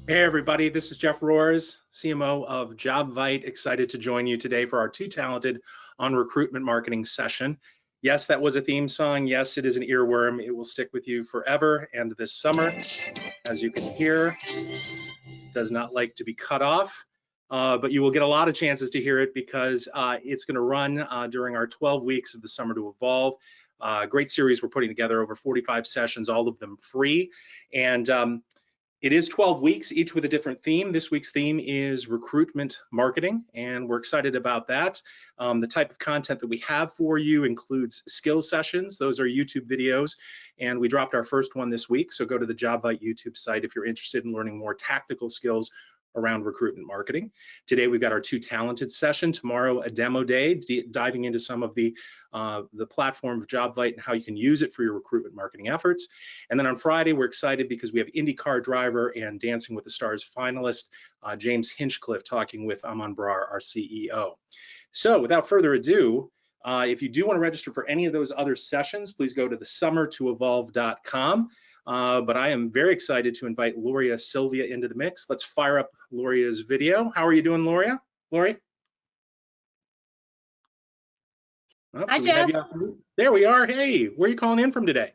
Hey everybody, this is Jeff Roars, CMO of Jobvite. Excited to join you today for our Too Talented on Recruitment Marketing session. Yes, that was a theme song. Yes, it is an earworm. It will stick with you forever and this summer. As you can hear, does not like to be cut off, but you will get a lot of chances to hear it because it's going to run during our 12 weeks of the Summer to Evolve. Great series we're putting together, over 45 sessions, all of them free. And it is 12 weeks, each with a different theme. This week's theme is recruitment marketing, and we're excited about that. The type of content that we have for you includes skill sessions. Those are YouTube videos, and we dropped our first one this week, so go to the Jobvite YouTube site if you're interested in learning more tactical skills around recruitment marketing. Today we've got our Too Talented session. Tomorrow a demo day, diving into some of the platform of Jobvite and how you can use it for your recruitment marketing efforts. And then on Friday we're excited because we have IndyCar driver and Dancing with the Stars finalist James Hinchcliffe talking with Amon Brar, our CEO. So without further ado, if you do want to register for any of those other sessions, please go to thesummertooevolve.com. But I am very excited to invite Laurie Sylvia into the mix. Let's fire up Lauria's video. How are you doing, Laurie? Oh, Hi, Jeff. There we are. Hey, where are you calling in from today?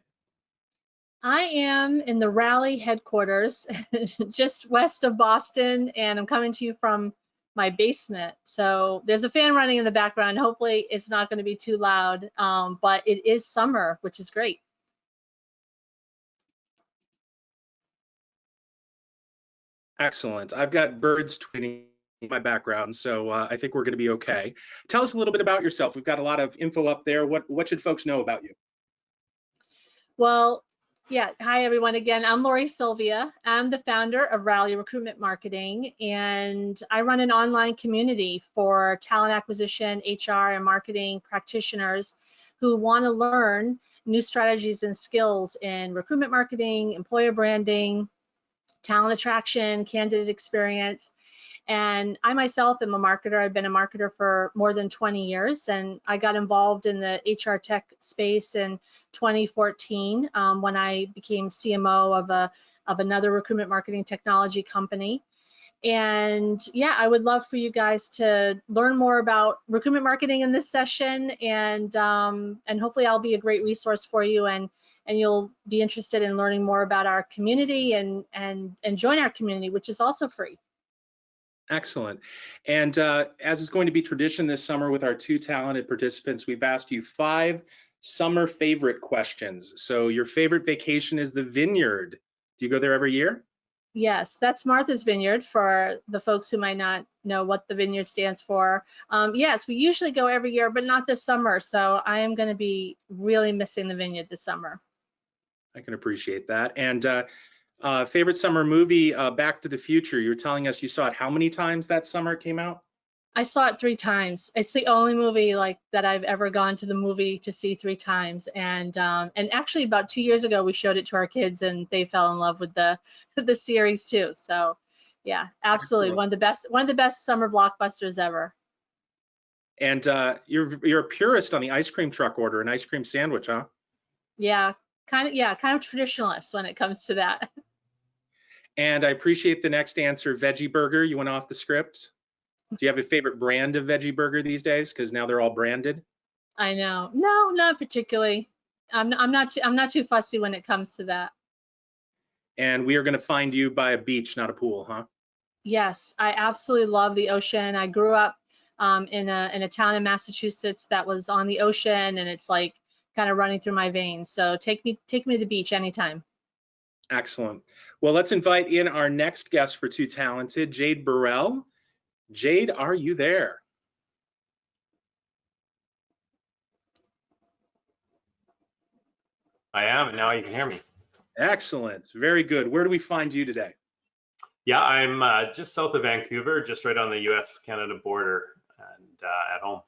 I am in the Raleigh headquarters, just west of Boston, and I'm coming to you from my basement. So there's a fan running in the background. Hopefully it's not going to be too loud, but it is summer, which is great. Excellent. I've got birds tweeting in my background, so I think we're going to be okay. Tell us a little bit about yourself. We've got a lot of info up there. What should folks know about you? Well, yeah. Hi, everyone. Again, I'm Laurie Sylvia. I'm the founder of Raleigh Recruitment Marketing, and I run an online community for talent acquisition, HR, and marketing practitioners who want to learn new strategies and skills in recruitment marketing, employer branding, talent attraction, candidate experience. And I myself am a marketer. I've been a marketer for more than 20 years, and I got involved in the HR tech space in 2014 when I became CMO of another recruitment marketing technology company. And yeah, I would love for you guys to learn more about recruitment marketing in this session, and hopefully I'll be a great resource for you, and you'll be interested in learning more about our community and join our community, which is also free. Excellent. And as is going to be tradition this summer with our Too Talented participants, we've asked you 5 summer favorite questions. So your favorite vacation is the Vineyard. Do you go there every year? Yes, that's Martha's Vineyard for the folks who might not know what the Vineyard stands for. Yes, we usually go every year, but not this summer. So I am going to be really missing the Vineyard this summer. I can appreciate that. And favorite summer movie, Back to the Future. You're telling us you saw it how many times that summer it came out? I saw it 3 times. It's the only movie like that I've ever gone to the movie to see 3 times. And actually about 2 years ago, we showed it to our kids and they fell in love with the series too. So yeah, absolutely. Excellent. One of the best summer blockbusters ever. And you're a purist on the ice cream truck order, an ice cream sandwich, huh? Yeah, kind of traditionalist when it comes to that. And I appreciate the next answer, veggie burger. You went off the script. Do you have a favorite brand of veggie burger these days? Because now they're all branded. I know. No, not particularly. I'm not too fussy when it comes to that. And we are going to find you by a beach, not a pool, huh? Yes, I absolutely love the ocean. I grew up in a town in Massachusetts that was on the ocean, and it's like kind of running through my veins. So take me to the beach anytime. Excellent. Well, let's invite in our next guest for Too Talented, Jade Burrell. Jade, are you there? I am, and now you can hear me. Excellent. Very good. Where do we find you today? Yeah, I'm just south of Vancouver, just right on the US-Canada border, and at home.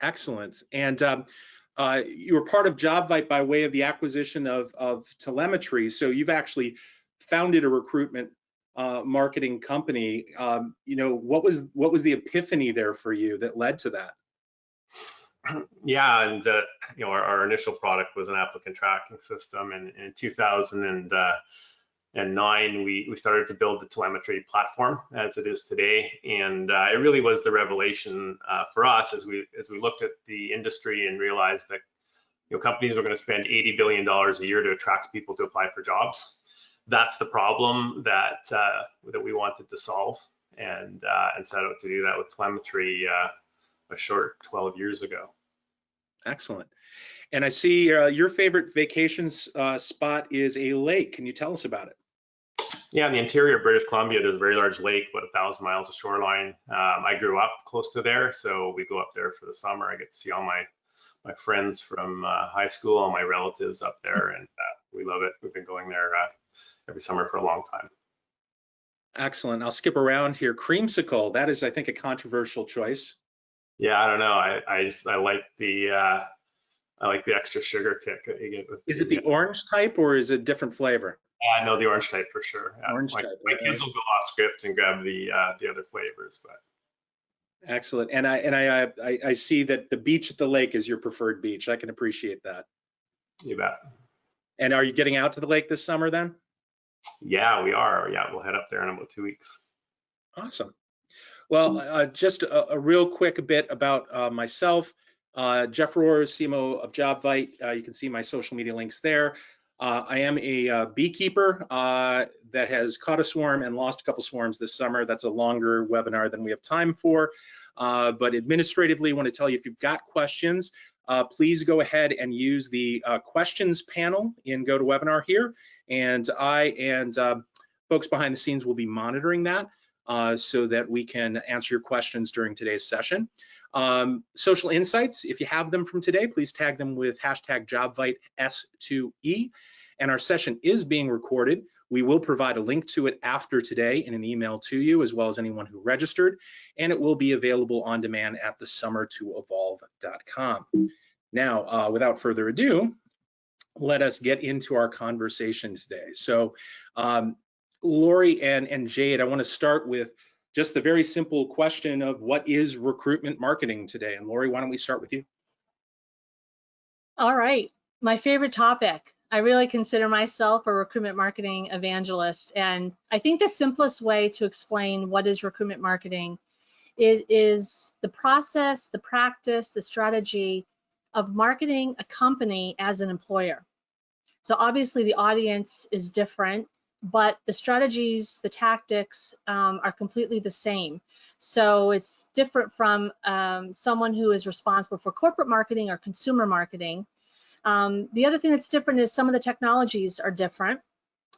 Excellent. And you were part of Jobvite by way of the acquisition of Talemetry. So you've actually founded a recruitment marketing company. You know, what was the epiphany there for you that led to that? Yeah, and you know, our initial product was an applicant tracking system, and in 2000 2009, we started to build the telemetry platform as it is today, and it really was the revelation for us as we looked at the industry and realized that companies were going to spend $80 billion a year to attract people to apply for jobs. That's the problem that we wanted to solve, and set out to do that with telemetry a short 12 years ago. Excellent. And I see your favorite vacation spot is a lake. Can you tell us about it? Yeah, in the interior of British Columbia, there's a very large lake, about 1,000 miles of shoreline. I grew up close to there, so we go up there for the summer. I get to see all my friends from high school, all my relatives up there, and we love it. We've been going there every summer for a long time. Excellent. I'll skip around here. Creamsicle, that is, I think, a controversial choice. Yeah, I don't know. I like the extra sugar kick that you get with. Is it the orange type or is it different flavor? No, the orange type for sure. Yeah. Orange type. My kids will go off script and grab the other flavors, but. Excellent. And I see that the beach at the lake is your preferred beach. I can appreciate that. You bet. And are you getting out to the lake this summer then? Yeah, we are. Yeah, we'll head up there in about 2 weeks. Awesome. Well, just a real quick bit about myself. Jeff Rohrs, CMO of Jobvite. You can see my social media links there. I am a beekeeper that has caught a swarm and lost a couple swarms this summer. That's a longer webinar than we have time for. But administratively, I want to tell you, if you've got questions, please go ahead and use the questions panel in GoToWebinar here. And I and folks behind the scenes will be monitoring that so that we can answer your questions during today's session. Social insights, if you have them from today, please tag them with hashtag JobviteS2E. And our session is being recorded. We will provide a link to it after today in an email to you, as well as anyone who registered, and it will be available on demand at thesummertoevolve.com. Now, without further ado, let us get into our conversation today. So, Laurie and Jade, I want to start with just the very simple question of what is recruitment marketing today? And Laurie, why don't we start with you? All right, my favorite topic. I really consider myself a recruitment marketing evangelist, and I think the simplest way to explain what is recruitment marketing, it is the process, the practice, the strategy of marketing a company as an employer. So obviously the audience is different, but the strategies, the tactics are completely the same. So it's different from someone who is responsible for corporate marketing or consumer marketing. The other thing that's different is some of the technologies are different.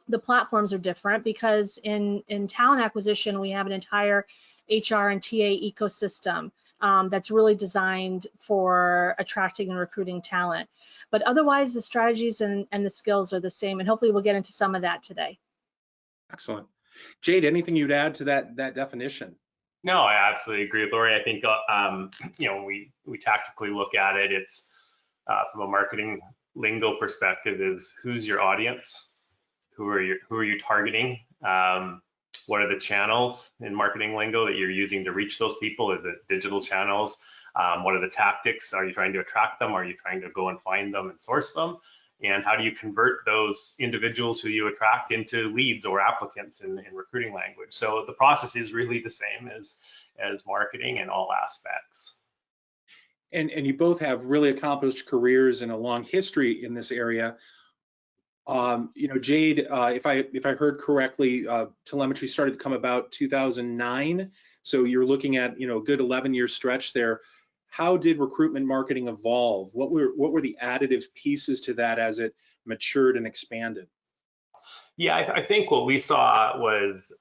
The platforms are different because in talent acquisition, we have an entire HR and TA ecosystem that's really designed for attracting and recruiting talent. But otherwise, the strategies and the skills are the same, and hopefully we'll get into some of that today. Excellent. Jade, anything you'd add to that definition? No, I absolutely agree with Laurie. I think when we tactically look at it, it's from a marketing lingo perspective is who's your audience, who are you targeting, what are the channels in marketing lingo that you're using to reach those people? Is it digital channels? What are the tactics? Are you trying to attract them? Are you trying to go and find them and source them? And how do you convert those individuals who you attract into leads or applicants in recruiting language? So the process is really the same as marketing in all aspects. And you both have really accomplished careers and a long history in this area. Jade, if I heard correctly, telemetry started to come about 2009. So you're looking at a good 11-year stretch there. How did recruitment marketing evolve? What were the additive pieces to that as it matured and expanded? Yeah, I think what we saw was,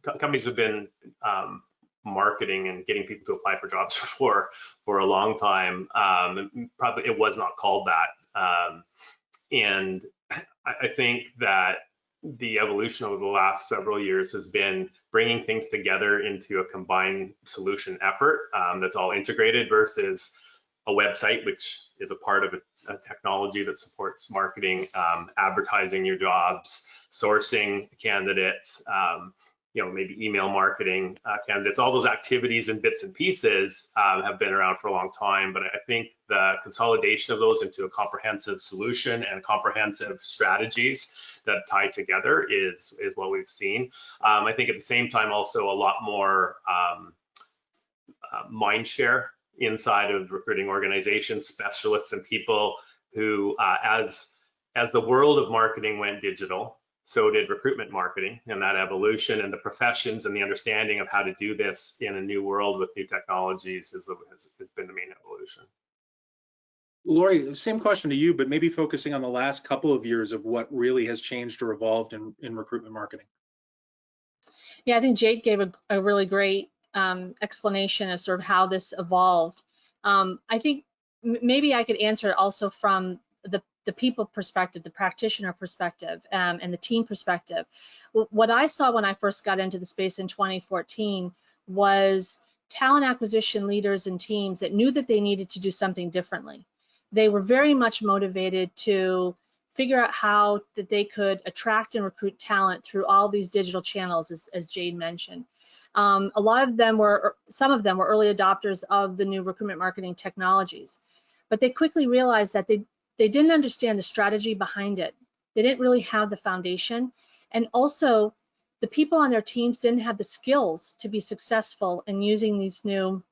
companies have been marketing and getting people to apply for jobs for a long time. Probably it was not called that. And I think that the evolution over the last several years has been bringing things together into a combined solution effort that's all integrated versus a website, which is a part of a technology that supports marketing, advertising your jobs, sourcing candidates, maybe email marketing candidates. All those activities and bits and pieces have been around for a long time, but I think the consolidation of those into a comprehensive solution and comprehensive strategies that tie together is what we've seen. I think at the same time also a lot more mind share inside of recruiting organizations, specialists and people who, as the world of marketing went digital, so did recruitment marketing, and that evolution and the professions and the understanding of how to do this in a new world with new technologies has been the main evolution. Laurie, same question to you, but maybe focusing on the last couple of years of what really has changed or evolved in recruitment marketing. Yeah, I think Jade gave a really great explanation of sort of how this evolved. I think maybe I could answer it also from the people perspective, the practitioner perspective, and the team perspective. What I saw when I first got into the space in 2014 was talent acquisition leaders and teams that knew that they needed to do something differently. They were very much motivated to figure out how that they could attract and recruit talent through all these digital channels, as Jade mentioned. Some of them were early adopters of the new recruitment marketing technologies, but they quickly realized that they didn't understand the strategy behind it. They didn't really have the foundation, and also the people on their teams didn't have the skills to be successful in using these new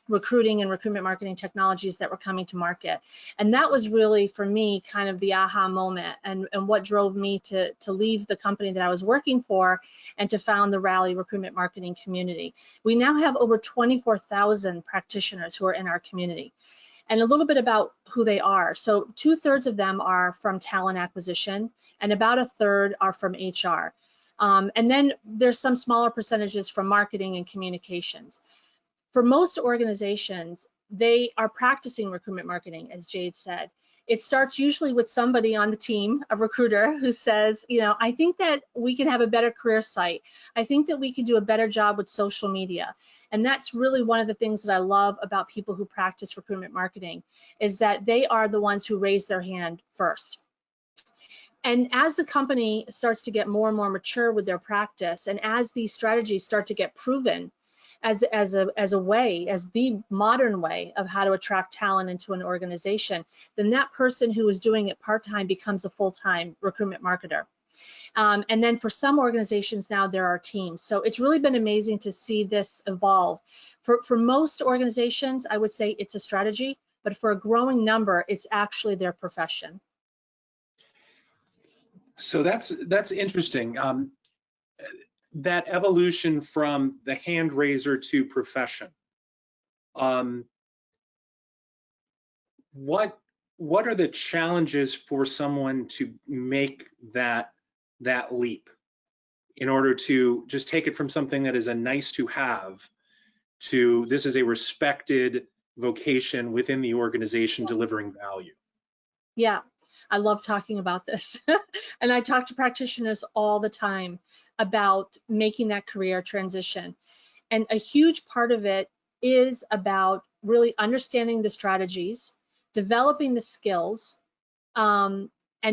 recruiting and recruitment marketing technologies that were coming to market. And that was really, for me, kind of the aha moment and what drove me to leave the company that I was working for and to found the Rally recruitment marketing community. We now have over 24,000 practitioners who are in our community. And a little bit about who they are. So 2/3 of them are from talent acquisition, and about 1/3 are from HR. And then there's some smaller percentages from marketing and communications. For most organizations, they are practicing recruitment marketing, as Jade said. It starts usually with somebody on the team, a recruiter, who says, I think that we can have a better career site. I think that we can do a better job with social media. And that's really one of the things that I love about people who practice recruitment marketing, is that they are the ones who raise their hand first. And as the company starts to get more and more mature with their practice, and as these strategies start to get proven as the modern way of how to attract talent into an organization, then that person who is doing it part-time becomes a full-time recruitment marketer. And then for some organizations now, there are teams. So it's really been amazing to see this evolve. For most organizations, I would say it's a strategy, but for a growing number, it's actually their profession. So that's interesting. That evolution from the hand raiser to profession. What are the challenges for someone to make that leap in order to just take it from something that is a nice to have to this is a respected vocation within the organization delivering value? Yeah, I love talking about this. And I talk to practitioners all the time about making that career transition. And a huge part of it is about really understanding the strategies, developing the skills, and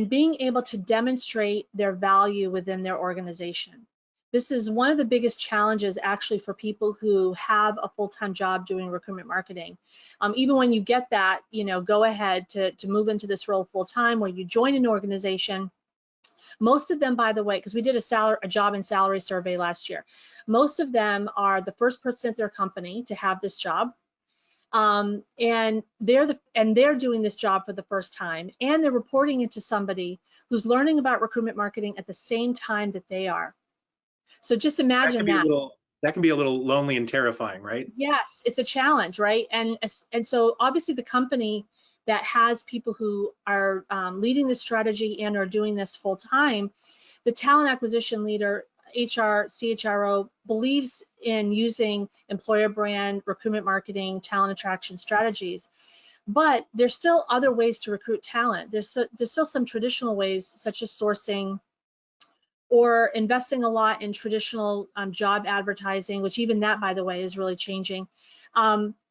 being able to demonstrate their value within their organization. This is one of the biggest challenges actually for people who have a full-time job doing recruitment marketing. Even when you get that, go ahead to move into this role full-time, where you join an organization. Most of them, by the way, because we did a job and salary survey last year, most of them are the first person at their company to have this job. And they're doing this job for the first time, and they're reporting it to somebody who's learning about recruitment marketing at the same time that they are. So just imagine that. That can be a little lonely and terrifying, right? Yes, it's a challenge, right? And so obviously the company that has people who are leading this strategy and are doing this full time, the talent acquisition leader, HR, CHRO, believes in using employer brand, recruitment marketing, talent attraction strategies. But there's still other ways to recruit talent. There's still some traditional ways, such as sourcing, or investing a lot in traditional job advertising, which even that, by the way, is really changing.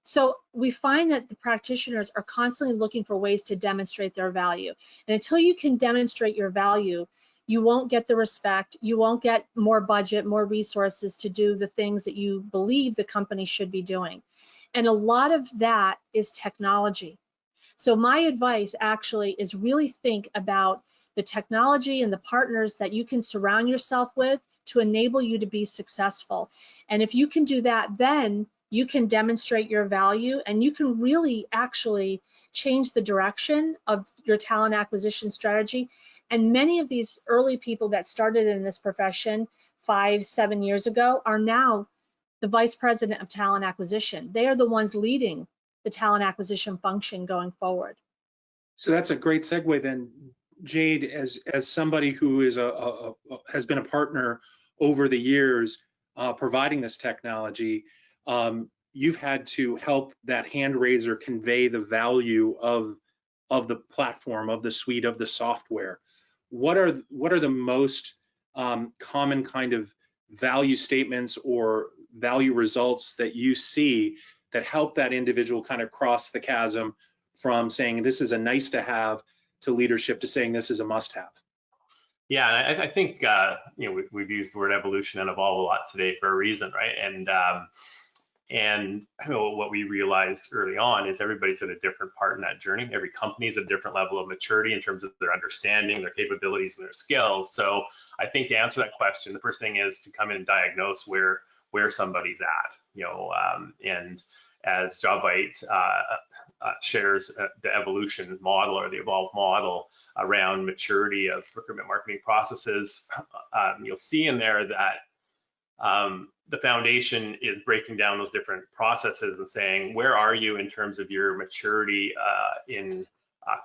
So we find that the practitioners are constantly looking for ways to demonstrate their value. And until you can demonstrate your value, you won't get the respect, you won't get more budget, more resources to do the things that you believe the company should be doing. And a lot of that is technology. So my advice actually is really think about the technology and the partners that you can surround yourself with to enable you to be successful. And if you can do that, then you can demonstrate your value and you can really actually change the direction of your talent acquisition strategy. And many of these early people that started in this profession 5-7 years ago are now the vice president of talent acquisition. They are the ones leading the talent acquisition function going forward. So that's a great segue then, Jade, as somebody who is has been a partner over the years providing this technology. You've had to help that hand raiser convey the value of the platform, of the suite, of the software. What are the most common kind of value statements or value results that you see that help that individual kind of cross the chasm from saying this is a nice to have to leadership to saying this is a must have? Yeah, and I think we've used the word evolution and evolve a lot today for a reason, right? And what we realized early on is everybody's at a different part in that journey. Every company is at a different level of maturity in terms of their understanding, their capabilities, and their skills. So I think to answer that question, the first thing is to come in and diagnose where somebody's at, and as Jobvite shares the evolution model or the evolve model around maturity of recruitment marketing processes, you'll see in there that the foundation is breaking down those different processes and saying, where are you in terms of your maturity in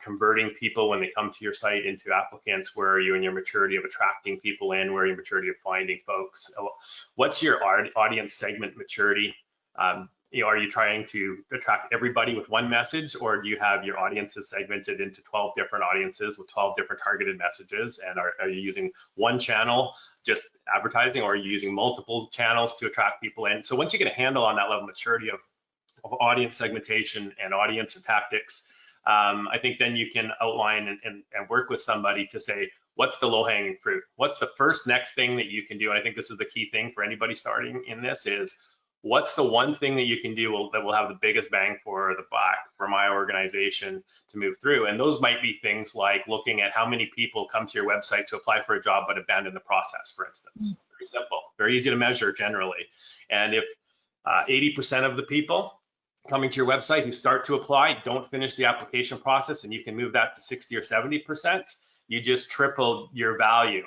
converting people when they come to your site into applicants? Where are you in your maturity of attracting people in? Where are your maturity of finding folks? What's your audience segment maturity? Are you trying to attract everybody with one message, or do you have your audiences segmented into 12 different audiences with 12 different targeted messages? And are you using one channel, just advertising, or are you using multiple channels to attract people in? So once you get a handle on that level of maturity of audience segmentation and audience and tactics, I think then you can outline and work with somebody to say, what's the low-hanging fruit? What's the first next thing that you can do? And I think this is the key thing for anybody starting in this is, what's the one thing that you can do that will have the biggest bang for the buck for my organization to move through? And those might be things like looking at how many people come to your website to apply for a job but abandon the process, for instance. Very simple, very easy to measure generally. And if 80% of the people coming to your website who start to apply don't finish the application process, and you can move that to 60 or 70%, you just tripled your value.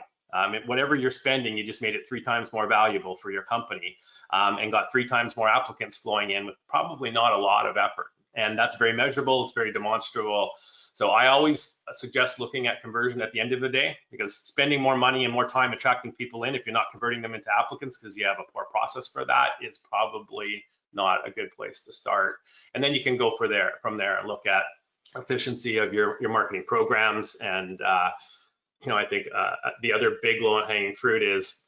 Whatever you're spending, you just made it 3 times more valuable for your company, and got 3 times more applicants flowing in with probably not a lot of effort. And that's very measurable, it's very demonstrable. So I always suggest looking at conversion at the end of the day, because spending more money and more time attracting people in, if you're not converting them into applicants because you have a poor process for that, is probably not a good place to start. And then you can go from there and look at efficiency of your marketing programs. And I think the other big low-hanging fruit is,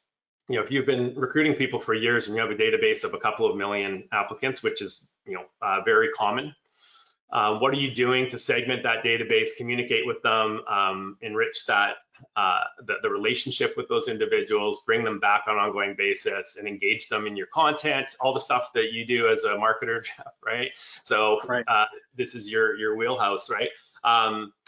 if you've been recruiting people for years and you have a database of a couple of million applicants, which is very common, what are you doing to segment that database, communicate with them, enrich that the relationship with those individuals, bring them back on an ongoing basis, and engage them in your content, all the stuff that you do as a marketer, right? So right. This is your wheelhouse, right?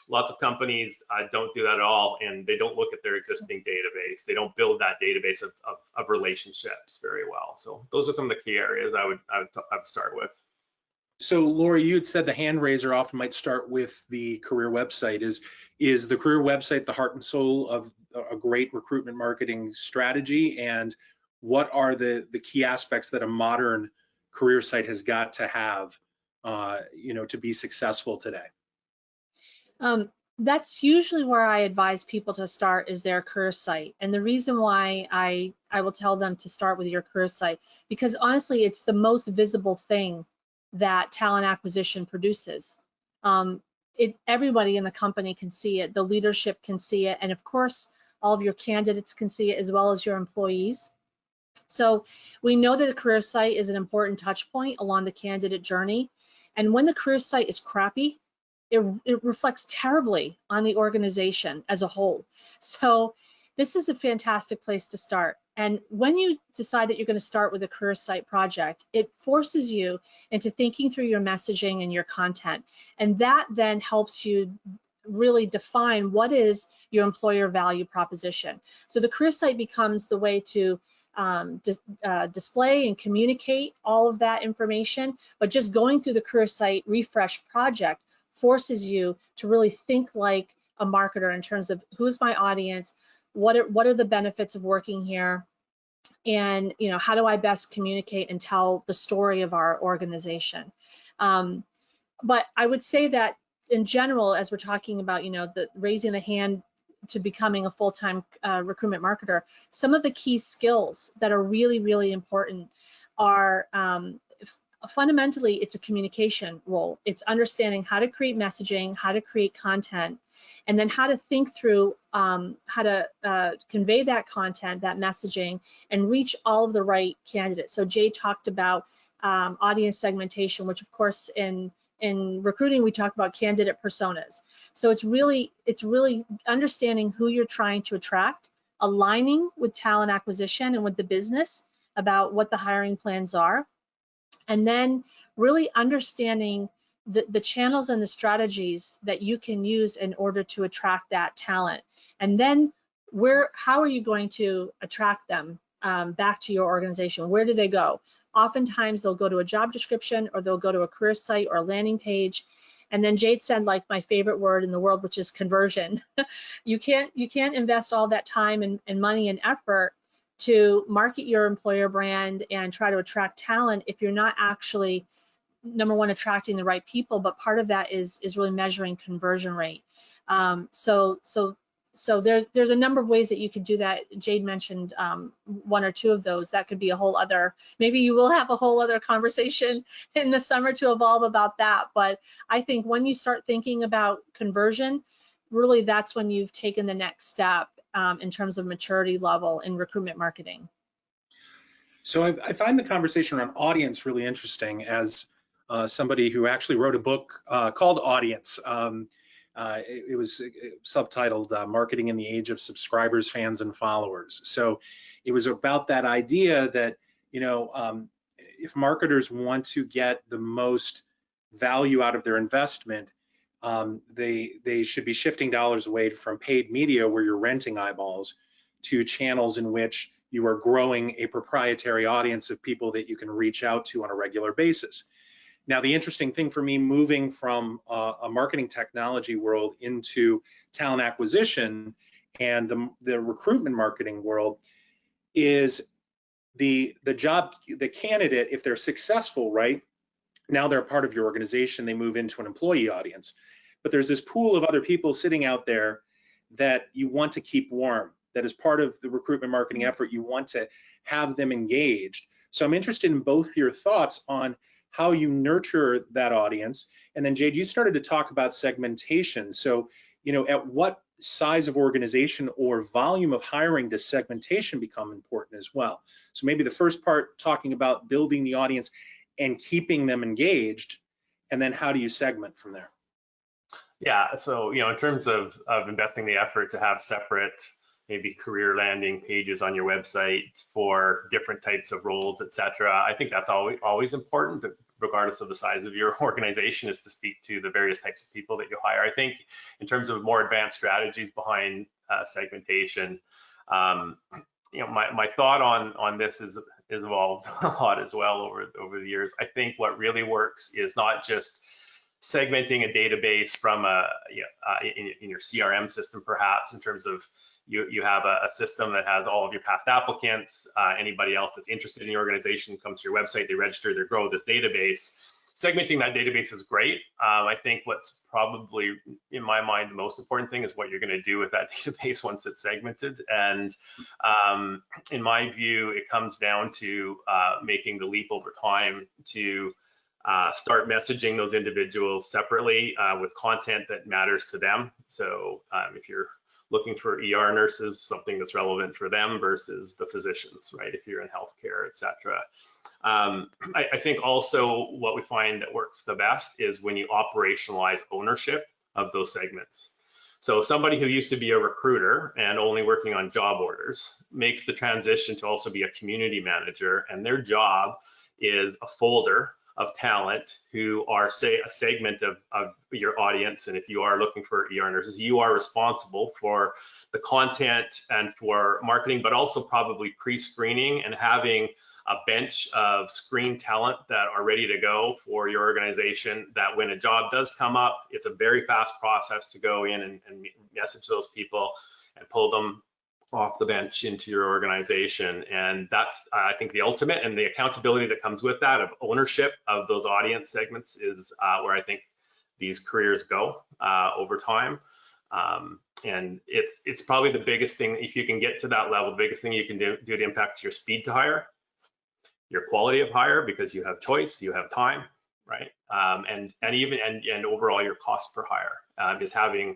Lots of companies don't do that at all, and they don't look at their existing database. They don't build that database of relationships very well. So those are some of the key areas I would start with. So Laurie, you had said the hand raiser often might start with the career website. Is the career website the heart and soul of a great recruitment marketing strategy? And what are the key aspects that a modern career site has got to have, to be successful today? That's usually where I advise people to start, is their career site. And the reason why I will tell them to start with your career site, because honestly, it's the most visible thing that talent acquisition produces. Everybody in the company can see it, the leadership can see it, and of course, all of your candidates can see it as well as your employees. So we know that the career site is an important touch point along the candidate journey. And when the career site is crappy, it reflects terribly on the organization as a whole. So this is a fantastic place to start. And when you decide that you're going to start with a career site project, it forces you into thinking through your messaging and your content. And that then helps you really define what is your employer value proposition. So the career site becomes the way to display and communicate all of that information, but just going through the career site refresh project forces you to really think like a marketer in terms of who's my audience, what are the benefits of working here, and how do I best communicate and tell the story of our organization. But I would say that in general, as we're talking about the raising the hand to becoming a full-time recruitment marketer, some of the key skills that are really, really important are fundamentally, it's a communication role. It's understanding how to create messaging, how to create content, and then how to think through how to convey that content, that messaging, and reach all of the right candidates. So Jade talked about audience segmentation, which of course in recruiting we talk about candidate personas. So it's really understanding who you're trying to attract, aligning with talent acquisition and with the business about what the hiring plans are, and then really understanding the channels and the strategies that you can use in order to attract that talent. And then how are you going to attract them back to your organization? Where do they go? Oftentimes they'll go to a job description, or they'll go to a career site or a landing page. And then Jade said, like, my favorite word in the world, which is conversion. You can't invest all that time and money and effort to market your employer brand and try to attract talent if you're not actually, number one, attracting the right people, but part of that is really measuring conversion rate. So there's a number of ways that you could do that. Jade mentioned one or two of those. That could be a whole other, maybe you will have a whole other conversation in the summer to evolve about that. But I think when you start thinking about conversion, really that's when you've taken the next step in terms of maturity level in recruitment marketing. So I find the conversation around audience really interesting as somebody who actually wrote a book called Audience. It was subtitled Marketing in the Age of Subscribers, Fans, and Followers. So it was about that idea that, if marketers want to get the most value out of their investment, they should be shifting dollars away from paid media where you're renting eyeballs to channels in which you are growing a proprietary audience of people that you can reach out to on a regular basis. Now, the interesting thing for me moving from a marketing technology world into talent acquisition and the recruitment marketing world is the candidate, if they're successful, right? Now they're a part of your organization, they move into an employee audience. But there's this pool of other people sitting out there that you want to keep warm, that is part of the recruitment marketing effort. You want to have them engaged. So I'm interested in both your thoughts on how you nurture that audience. And then Jade, you started to talk about segmentation. So, at what size of organization or volume of hiring does segmentation become important as well? So maybe the first part talking about building the audience and keeping them engaged, and then how do you segment from there? Yeah, so in terms of investing the effort to have separate maybe career landing pages on your website for different types of roles, etc., I think that's always important, but regardless of the size of your organization, is to speak to the various types of people that you hire. I think in terms of more advanced strategies behind segmentation, my thought on this is evolved a lot as well over the years. I think what really works is not just segmenting a database from in your CRM system, perhaps, in terms of you have a system that has all of your past applicants, anybody else that's interested in your organization comes to your website, they register, they grow this database. Segmenting that database is great. I think what's probably, in my mind, the most important thing is what you're going to do with that database once it's segmented. And in my view, it comes down to making the leap over time to start messaging those individuals separately with content that matters to them. So if you're looking for ER nurses, something that's relevant for them versus the physicians, right? If you're in healthcare, et cetera. I think also what we find that works the best is when you operationalize ownership of those segments. So somebody who used to be a recruiter and only working on job orders makes the transition to also be a community manager, and their job is a folder of talent who are, say, a segment of your audience. And if you are looking for ER nurses, you are responsible for the content and for marketing, but also probably pre-screening and having a bench of screen talent that are ready to go for your organization, that when a job does come up, it's a very fast process to go in and message those people and pull them off the bench into your organization. And that's, I think, the ultimate, and the accountability that comes with that, of ownership of those audience segments, is where I think these careers go over time. And it's probably the biggest thing. If you can get to that level, the biggest thing you can do to impact your speed to hire, your quality of hire, because you have choice, you have time, right? And overall your cost per hire, is having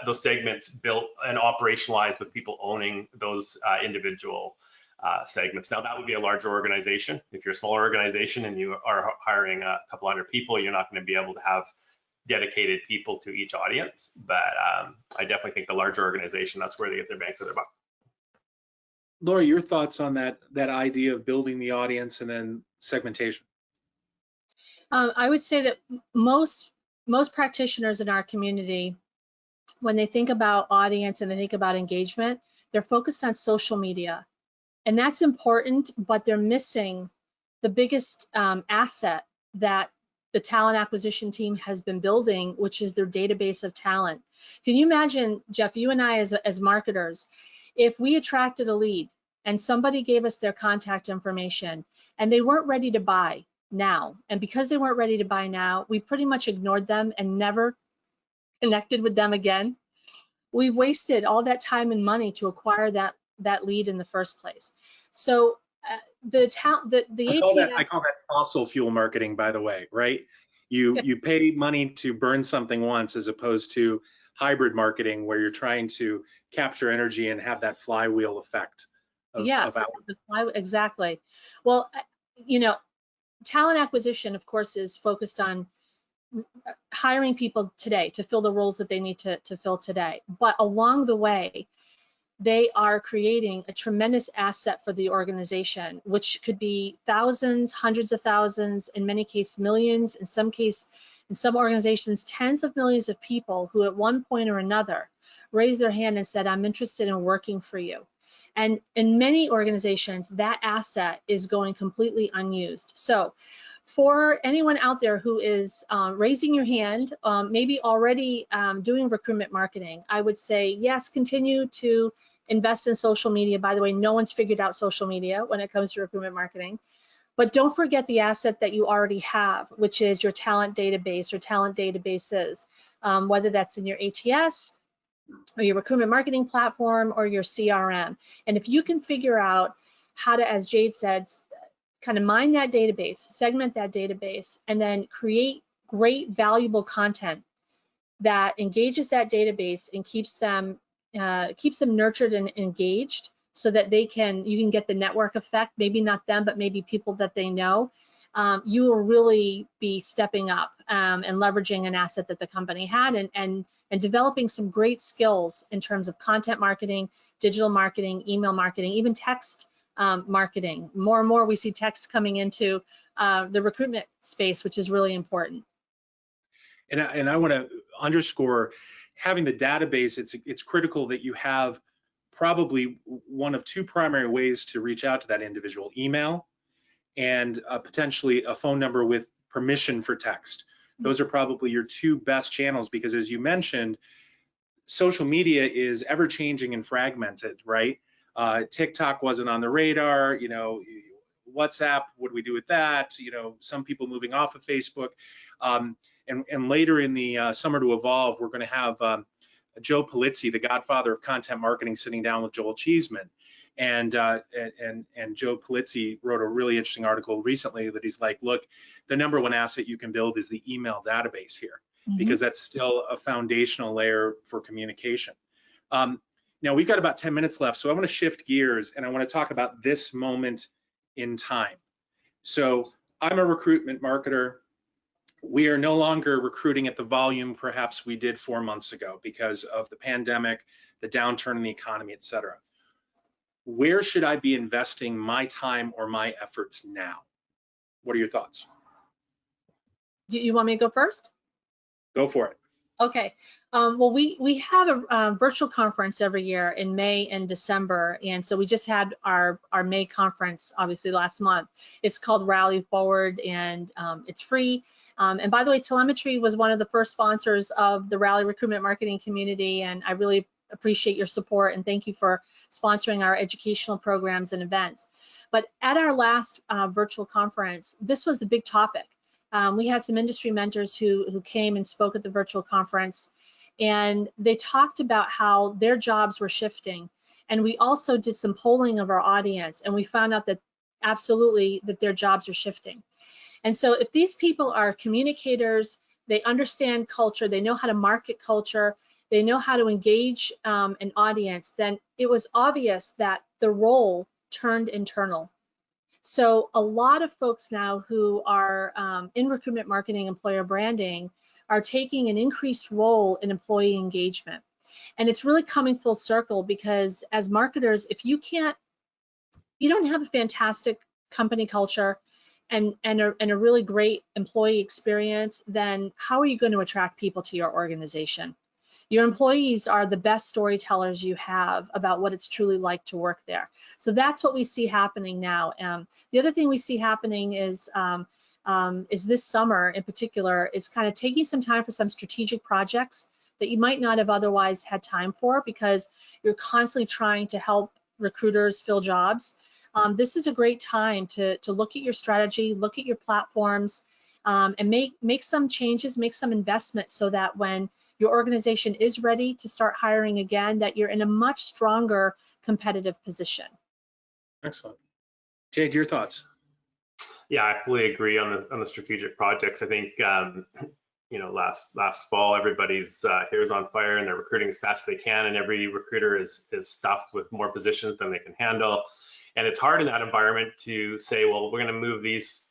those segments built and operationalized with people owning those individual segments. Now, that would be a larger organization. If you're a smaller organization and you are hiring a couple hundred people, you're not going to be able to have dedicated people to each audience. But I definitely think the larger organization, that's where they get their bang for their buck. Laurie, your thoughts on that idea of building the audience and then segmentation? I would say that most practitioners in our community, when they think about audience and they think about engagement, they're focused on social media. And that's important, but they're missing the biggest asset that the talent acquisition team has been building, which is their database of talent. Can you imagine, Jeff, you and I as marketers, if we attracted a lead and somebody gave us their contact information and they weren't ready to buy now, and because they weren't ready to buy now, we pretty much ignored them and never connected with them again. We've wasted all that time and money to acquire that lead in the first place. So I call that fossil fuel marketing, by the way, right? You pay money to burn something once, as opposed to hybrid marketing, where you're trying to capture energy and have that flywheel effect. Exactly. Well, talent acquisition, of course, is focused on hiring people today to fill the roles that they need to fill today. But along the way, they are creating a tremendous asset for the organization, which could be thousands, hundreds of thousands, in many cases millions, in some organizations, tens of millions of people who at one point or another raised their hand and said, I'm interested in working for you. And in many organizations, that asset is going completely unused. So for anyone out there who is raising your hand, maybe already doing recruitment marketing, I would say, yes, continue to invest in social media. By the way, no one's figured out social media when it comes to recruitment marketing. But don't forget the asset that you already have, which is your talent database or talent databases, whether that's in your ATS or your recruitment marketing platform or your CRM. And if you can figure out how to, as Jade said, kind of mine that database, segment that database, and then create great, valuable content that engages that database and keeps them nurtured and engaged, so that you can get the network effect, maybe not them, but maybe people that they know, you will really be stepping up and leveraging an asset that the company had, and developing some great skills in terms of content marketing, digital marketing, email marketing, even text marketing. More and more we see text coming into the recruitment space, which is really important. And I want to underscore, having the database, it's critical that you have probably one of two primary ways to reach out to that individual: email and potentially a phone number with permission for text. Those are probably your two best channels, because as you mentioned, social media is ever changing and fragmented, right? TikTok wasn't on the radar, WhatsApp, what do we do with that? Some people moving off of Facebook. And later in the Summer to Evolve, we're going to have Joe Pulizzi, the godfather of content marketing, sitting down with Joel Cheeseman. And Joe Pulizzi wrote a really interesting article recently that he's like, look, the number one asset you can build is the email database here, because that's still a foundational layer for communication. Now we've got about 10 minutes left, so I want to shift gears and I want to talk about this moment in time. So I'm a recruitment marketer. we are no longer recruiting at the volume perhaps we did 4 months ago because of the pandemic, the downturn in the economy, et cetera. Where should I be investing my time or my efforts now? What are your thoughts? You want me to go first? Go for it. Okay. Well, we have a virtual conference every year in May and December, and so we just had our May conference, obviously last month. It's called Rally Forward, and it's free. And by the way, Talemetry was one of the first sponsors of the Rally recruitment marketing community, and I really appreciate your support and thank you for sponsoring our educational programs and events. But at our last virtual conference, this was a big topic. We had some industry mentors who came and spoke at the virtual conference, and they talked about how their jobs were shifting. And we also did some polling of our audience, and we found out that absolutely that their jobs are shifting. And so if these people are communicators, they understand culture, they know how to market culture, they know how to engage an audience, then it was obvious that the role turned internal. So a lot of folks now who are in recruitment marketing, employer branding, are taking an increased role in employee engagement. And it's really coming full circle because as marketers, if you don't have a fantastic company culture and a really great employee experience, then how are you going to attract people to your organization? Your employees are the best storytellers you have about what it's truly like to work there. So that's what we see happening now. The other thing we see happening is this summer in particular is kind of taking some time for some strategic projects that you might not have otherwise had time for because you're constantly trying to help recruiters fill jobs. This is a great time to look at your strategy, look at your platforms, and make some changes, make some investments so that when your organization is ready to start hiring again, that you're in a much stronger competitive position. Excellent. Jade, your thoughts? Yeah, I fully agree on the strategic projects. I think you know, last fall, everybody's hair is on fire and they're recruiting as fast as they can, and every recruiter is stuffed with more positions than they can handle. And it's hard in that environment to say, well, we're going to move these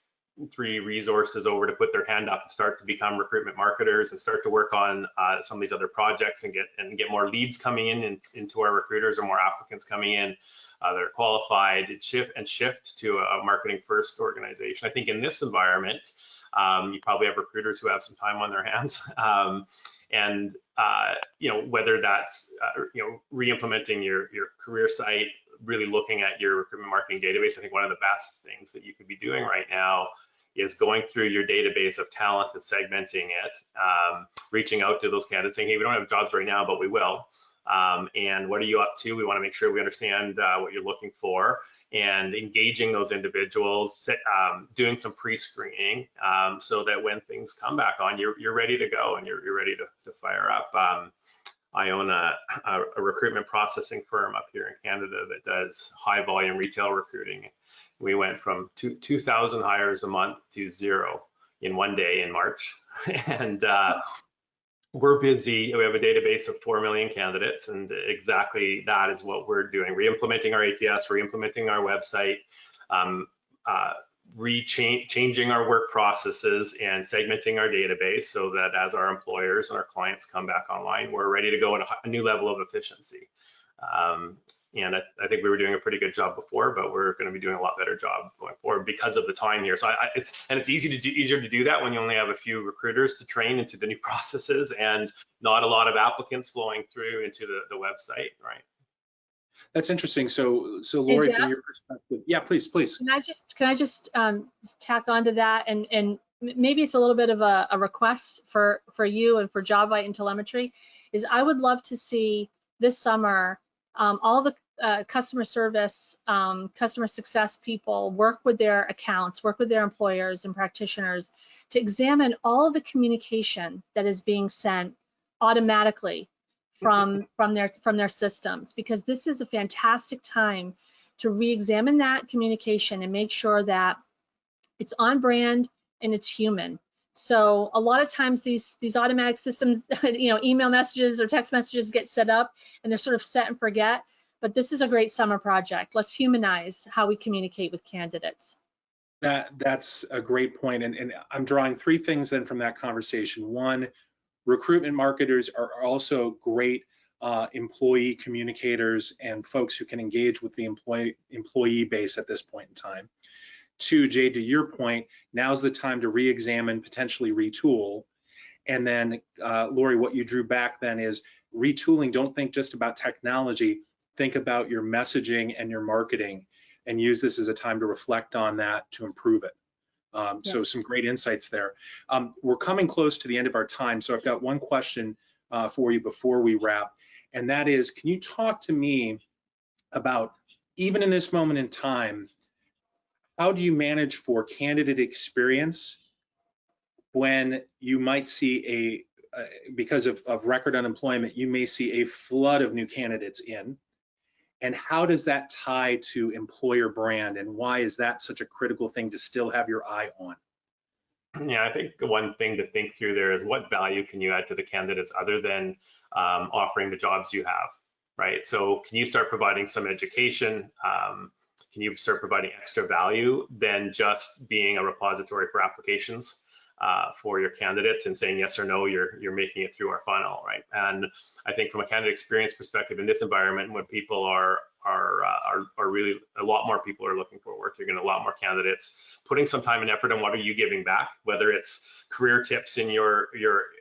3 resources over to put their hand up and start to become recruitment marketers and start to work on some of these other projects and get more leads coming into our recruiters or more applicants coming in that are qualified, shift to a marketing first organization. I think in this environment, you probably have recruiters who have some time on their hands. You know, whether that's you know, re-implementing your career site, really looking at your recruitment marketing database. I think one of the best things that you could be doing right now is going through your database of talent and segmenting it, reaching out to those candidates saying, hey, we don't have jobs right now, but we will. And what are you up to? We want to make sure we understand what you're looking for, and engaging those individuals, doing some pre-screening so that when things come back on, you're ready to go and you're ready to fire up. I own a recruitment processing firm up here in Canada that does high volume retail recruiting. We went from 2,000 hires a month to 0 in one day in March. And we're busy. We have a database of 4 million candidates, and exactly that is what we're doing. Re-implementing our ATS, re-implementing our website, changing our work processes and segmenting our database so that as our employers and our clients come back online, we're ready to go at a new level of efficiency. And I think we were doing a pretty good job before, but we're going to be doing a lot better job going forward because of the time here. So it's easier to do that when you only have a few recruiters to train into the new processes and not a lot of applicants flowing through into the website, right? That's interesting. So Laurie, from your perspective, yeah, please. Can I just tack onto that, and maybe it's a little bit of a request for you and for Jobvite and Talemetry, is I would love to see this summer all the customer service, customer success people work with their accounts, work with their employers and practitioners to examine all of the communication that is being sent automatically from their systems, because this is a fantastic time to re-examine that communication and make sure that it's on brand and it's human. So a lot of times these automatic systems, you know, email messages or text messages get set up and they're sort of set and forget. But this is a great summer project. Let's humanize how we communicate with candidates. That's a great point, and I'm drawing three things then from that conversation. One, recruitment marketers are also great employee communicators and folks who can engage with the employee base at this point in time. Two, Jade, to your point, now's the time to re-examine, potentially retool. And then, Laurie, what you drew back then is retooling. Don't think just about technology. Think about your messaging and your marketing, and use this as a time to reflect on that to improve it. So some great insights there. We're coming close to the end of our time, so I've got one question for you before we wrap, and that is, can you talk to me about, even in this moment in time, how do you manage for candidate experience when you might see because of record unemployment, you may see a flood of new candidates in? And how does that tie to employer brand, and why is that such a critical thing to still have your eye on? Yeah, I think the one thing to think through there is what value can you add to the candidates other than offering the jobs you have, right? So can you start providing some education? Can you start providing extra value than just being a repository for applications for your candidates and saying yes or no, you're making it through our funnel, right? And I think from a candidate experience perspective in this environment, when people are really, a lot more people are looking for work, you're getting a lot more candidates putting some time and effort on what are you giving back, whether it's career tips in your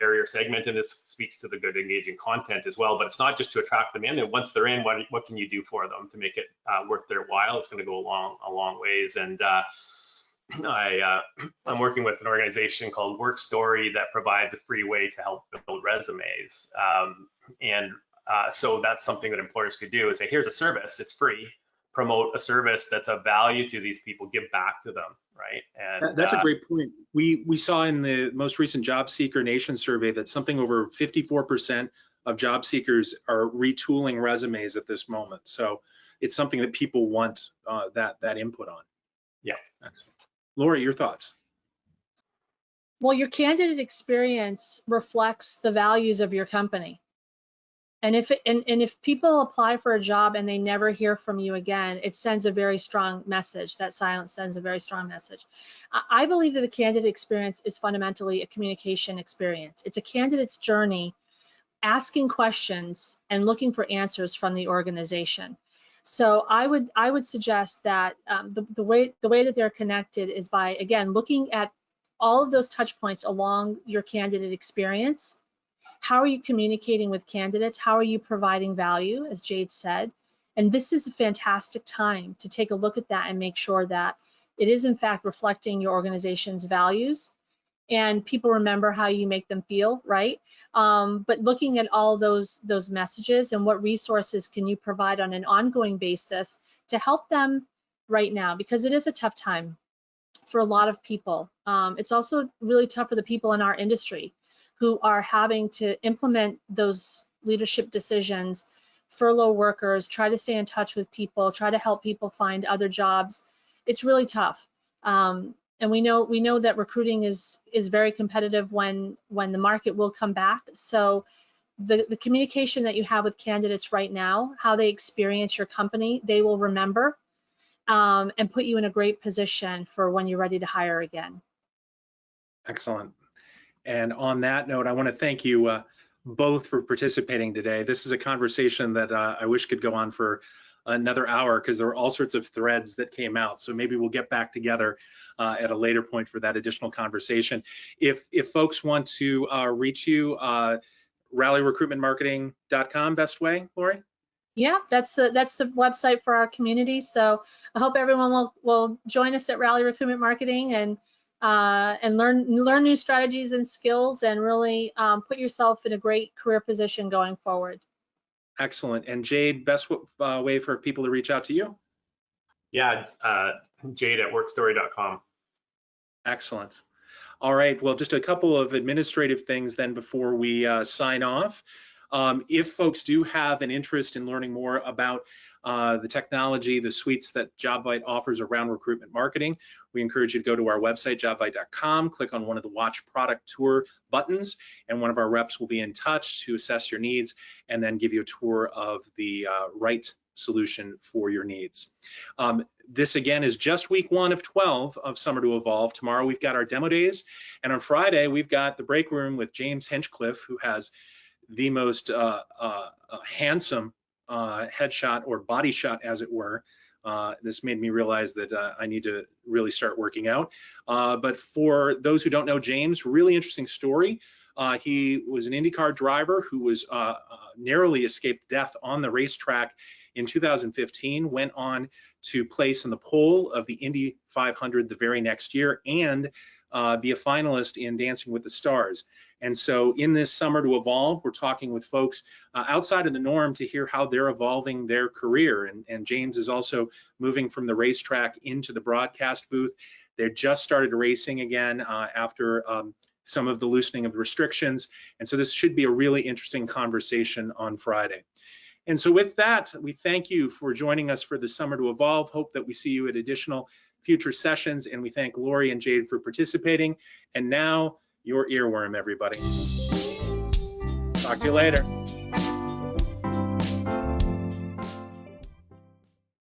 area or segment, and this speaks to the good engaging content as well, but it's not just to attract them in, and once they're in, what can you do for them to make it worth their while? It's going to go a long ways. And I'm working with an organization called Work Story that provides a free way to help build resumes. So that's something that employers could do, is say, here's a service, it's free, promote a service that's of value to these people, give back to them, right? And that's a great point. We saw in the most recent Job Seeker Nation survey that something over 54% of job seekers are retooling resumes at this moment. So it's something that people want that input on. Yeah. Excellent. Laurie, your thoughts? Well, your candidate experience reflects the values of your company. And if people apply for a job and they never hear from you again, it sends a very strong message. That silence sends a very strong message. I believe that the candidate experience is fundamentally a communication experience. It's a candidate's journey, asking questions and looking for answers from the organization. So I would suggest that the way that they're connected is by, again, looking at all of those touch points along your candidate experience. How are you communicating with candidates? How are you providing value, as Jade said? And this is a fantastic time to take a look at that and make sure that it is in fact reflecting your organization's values, and people remember how you make them feel, right? But looking at all those messages and what resources can you provide on an ongoing basis to help them right now, because it is a tough time for a lot of people. It's also really tough for the people in our industry who are having to implement those leadership decisions, furlough workers, try to stay in touch with people, try to help people find other jobs. It's really tough. And we know that recruiting is very competitive when the market will come back. So the communication that you have with candidates right now, how they experience your company, they will remember and put you in a great position for when you're ready to hire again. Excellent. And on that note, I want to thank you both for participating today. This is a conversation that I wish could go on for another hour, because there were all sorts of threads that came out. So maybe we'll get back together at a later point for that additional conversation. If folks want to reach you, rallyrecruitmentmarketing.com, best way, Laurie? Yeah, that's the website for our community. So I hope everyone will join us at Rally Recruitment Marketing and learn new strategies and skills, and really put yourself in a great career position going forward. Excellent. And Jade, best way for people to reach out to you? Yeah, Jade at workstory.com. Excellent. All right, well, just a couple of administrative things then before we sign off. If folks do have an interest in learning more about the technology, the suites that Jobvite offers around recruitment marketing, we encourage you to go to our website, jobvite.com, click on one of the Watch Product Tour buttons, and one of our reps will be in touch to assess your needs and then give you a tour of the right solution for your needs. This again is just week 1 of 12 of Summer to Evolve. Tomorrow we've got our demo days, and on Friday we've got the break room with James Hinchcliffe, who has the most handsome headshot or body shot, as it were. This made me realize that I need to really start working out. But for those who don't know James, really interesting story. He was an IndyCar driver who was narrowly escaped death on the racetrack in 2015, went on to place in the pole of the Indy 500 the very next year, and be a finalist in Dancing with the Stars. And so in this Summer to Evolve, we're talking with folks outside of the norm to hear how they're evolving their career. And James is also moving from the racetrack into the broadcast booth. They just started racing again after some of the loosening of the restrictions. And so this should be a really interesting conversation on Friday. And so with that, we thank you for joining us for the Summer to Evolve. Hope that we see you at additional future sessions, and we thank Laurie and Jade for participating. And now, your earworm, everybody. Talk to you later.